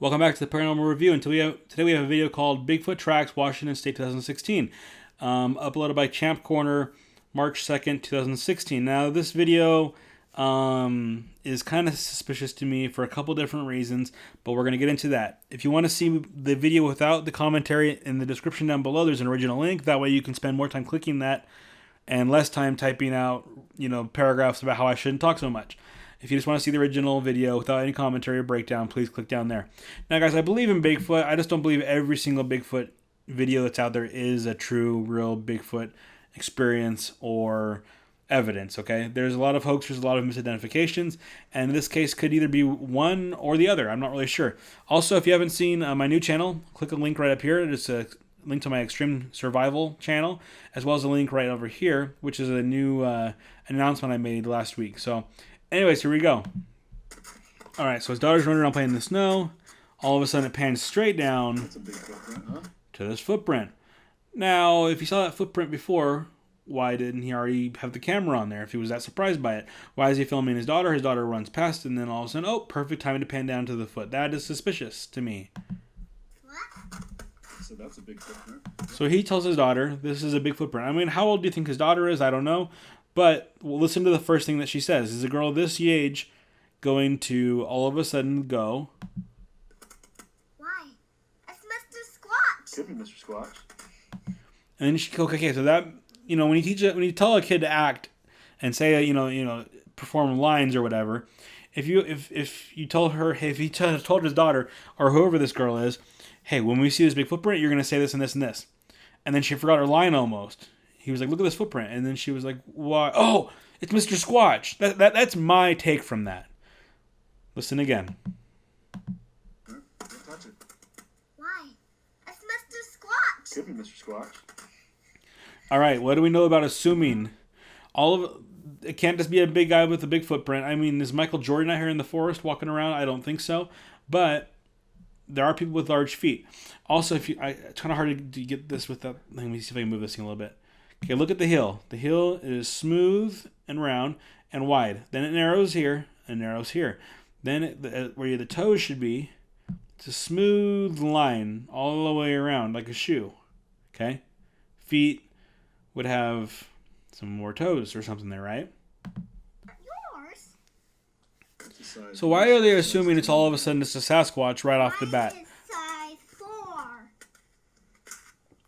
Welcome back to the Paranormal Review, and today we have a video called Bigfoot Tracks, Washington State 2016, uploaded by Champ Corner, March 2nd, 2016. Now, this video is kind of suspicious to me for a couple different reasons, but we're going to get into that. If you want to see the video without the commentary, in the description down below, there's an original link. That way you can spend more time clicking that and less time typing out, paragraphs about how I shouldn't talk so much. If you just want to see the original video without any commentary or breakdown, please click down there. Now, guys, I believe in Bigfoot. I just don't believe every single Bigfoot video that's out there is a true, real Bigfoot experience or evidence, okay? There's a lot of hoaxes, a lot of misidentifications, and in this case could either be one or the other. I'm not really sure. Also, if you haven't seen my new channel, click the link right up here. It's a link to my Extreme Survival channel, as well as a link right over here, which is a new announcement I made last week. So, anyways, here we go. All right, so his daughter's running around playing in the snow. All of a sudden, it pans straight down That's a big footprint, huh? to this footprint. Now, if you saw that footprint before, why didn't he already have the camera on there if he was that surprised by it? Why is he filming his daughter? His daughter runs past, and then all of a sudden, oh, perfect time to pan down to the foot. That is suspicious to me. So that's a big footprint. So he tells his daughter, this is a big footprint. I mean, how old do you think his daughter is? I don't know. But we'll listen to the first thing that she says. Is a girl this age going to all of a sudden go? Why? It's Mr. Squatch. Could be Mr. Squatch. And then she, okay, so that, when you tell a kid to act and say, perform lines or whatever, if you told her, hey, if he told his daughter or whoever this girl is, hey, when we see this big footprint, you're going to say this and this and this. And then she forgot her line almost. He was like, look at this footprint. And then she was like, why? Oh, it's Mr. Squatch. That's my take from that. Listen again. Don't touch it. Why? It's Mr. Squatch. Could be Mr. Squatch. All right, what do we know about assuming? It can't just be a big guy with a big footprint. I mean, is Michael Jordan out here in the forest walking around? I don't think so. But there are people with large feet. Also, it's kind of hard to get this with that. Let me see if I can move this thing a little bit. Okay, look at the heel. The heel is smooth and round and wide. Then it narrows here and narrows here. Then where the toes should be, it's a smooth line all the way around like a shoe. Okay? Feet would have some more toes or something there, right? Yours? That's the size. So why are they assuming it's all of a sudden it's a Sasquatch right off the bat? Mine is size 4.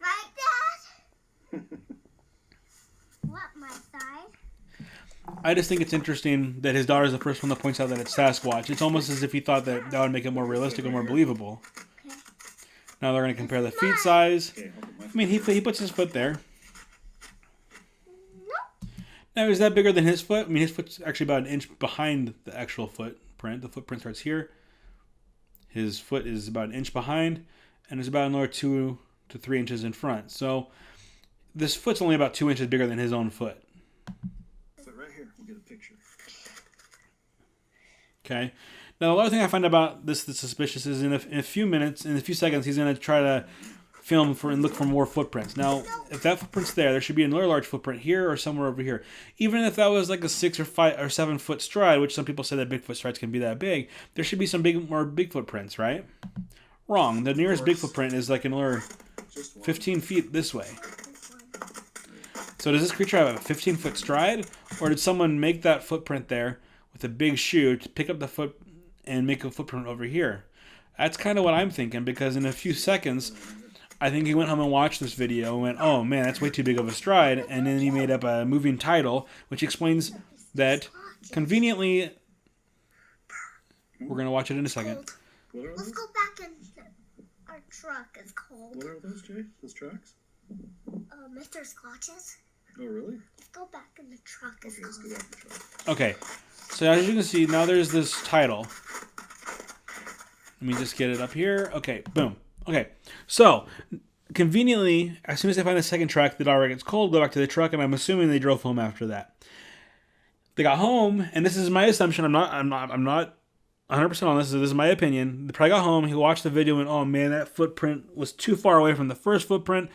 Right, Dad? What, my size? I just think it's interesting that his daughter's the first one that points out that it's Sasquatch. It's almost as if he thought that would make it more realistic or more believable. Okay. Now they're going to compare the feet size. Okay, I'll put my I mean, he puts his foot there. Nope. Now, is that bigger than his foot? I mean, his foot's actually about an inch behind the actual footprint. The footprint starts here. His foot is about an inch behind, and is about another 2 to 3 inches in front. So this foot's only about 2 inches bigger than his own foot. foot right here. We'll get a picture. Okay. Now, the other thing I find about this that's suspicious is in a few seconds, he's going to try to film and look for more footprints. Now, if that footprint's there should be another large footprint here or somewhere over here. Even if that was like a 6 or 5 or 7 foot stride, which some people say that Bigfoot strides can be that big, there should be some more big footprints, right? Wrong. The nearest big footprint is like another Just one. 15 feet this way. So does this creature have a 15-foot stride, or did someone make that footprint there with a big shoe to pick up the foot and make a footprint over here? That's kind of what I'm thinking, because in a few seconds, I think he went home and watched this video and went, oh man, that's way too big of a stride, and then he made up a moving title, which explains that conveniently, we're going to watch it in a second. What are Let's those? go back in our truck. It's cold. What are those, Jay? Those tracks? Mr. Squatch's. Oh, really? Let's go back in the truck. It's Okay, let's go cold. back to the truck. Okay, so as you can see, now there's this title. Let me just get it up here. Okay, boom. Okay, so conveniently, as soon as they find the second track, the daughter gets cold, go back to the truck, and I'm assuming they drove home after that. They got home, and this is my assumption. I'm not 100% on this. This is my opinion. They probably got home. He watched the video and went, oh man, that footprint was too far away from the first footprint.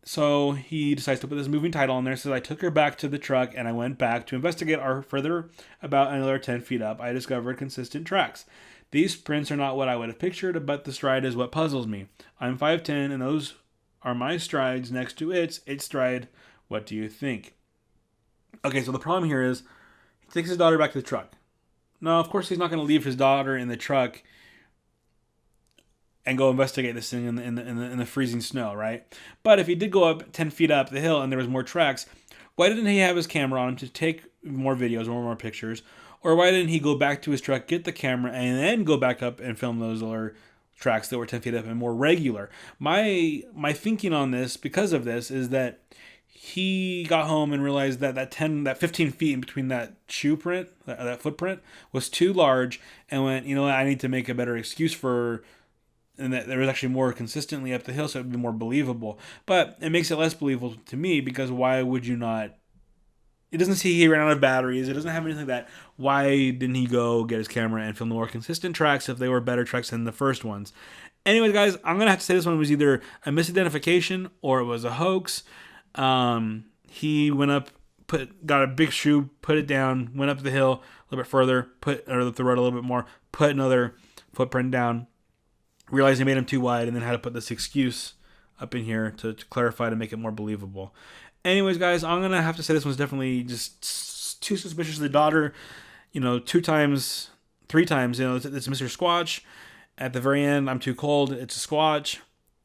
So he decides to put this moving title on there. Says, I took her back to the truck and I went back to investigate our further about another 10 feet up. I discovered consistent tracks. These prints are not what I would have pictured, but the stride is what puzzles me. I'm 5'10", and those are my strides next to its stride. What do you think? Okay, so the problem here is he takes his daughter back to the truck. No, of course he's not going to leave his daughter in the truck and go investigate this thing in the freezing snow, right? But if he did go up 10 feet up the hill and there was more tracks, why didn't he have his camera on him to take more videos or more pictures? Or why didn't he go back to his truck, get the camera, and then go back up and film those other tracks that were 10 feet up and more regular? My thinking on this, because of this, is that he got home and realized that that 15 feet in between that shoe print, that footprint, was too large, and went, you know what, I need to make a better excuse for, and that there was actually more consistently up the hill, so it would be more believable. But it makes it less believable to me, because why would you not? It doesn't say he ran out of batteries. It doesn't have anything like that. Why didn't he go get his camera and film the more consistent tracks if they were better tracks than the first ones? Anyways, guys, I'm going to have to say this one was either a misidentification or it was a hoax. He went up, got a big shoe, put it down, went up the hill a little bit further, or the road a little bit more, put another footprint down, realized he made him too wide, and then had to put this excuse up in here to clarify, to make it more believable. Anyways, guys, I'm going to have to say this one's definitely just too suspicious of the daughter. 2 times, 3 times, it's Mr. Squatch. At the very end, I'm too cold, it's a Squatch.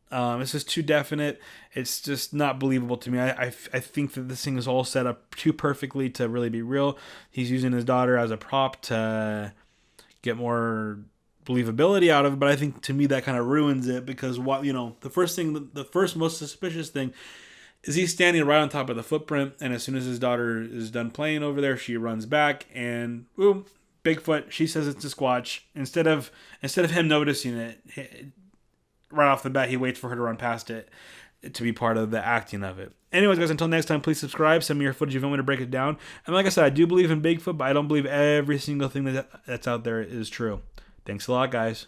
It's just too definite. It's just not believable to me. I think that this thing is all set up too perfectly to really be real. He's using his daughter as a prop to get more believability out of it, but I think to me that kind of ruins it, because the first most suspicious thing is he's standing right on top of the footprint, and as soon as his daughter is done playing over there, she runs back, and boom, Bigfoot. She says it's a Squatch. Instead of him noticing it right off the bat, he waits for her to run past it to be part of the acting of it. Anyways, guys, until next time, please subscribe. Send me your footage if you want me to break it down. And like I said, I do believe in Bigfoot, but I don't believe every single thing that's out there is true. Thanks a lot, guys.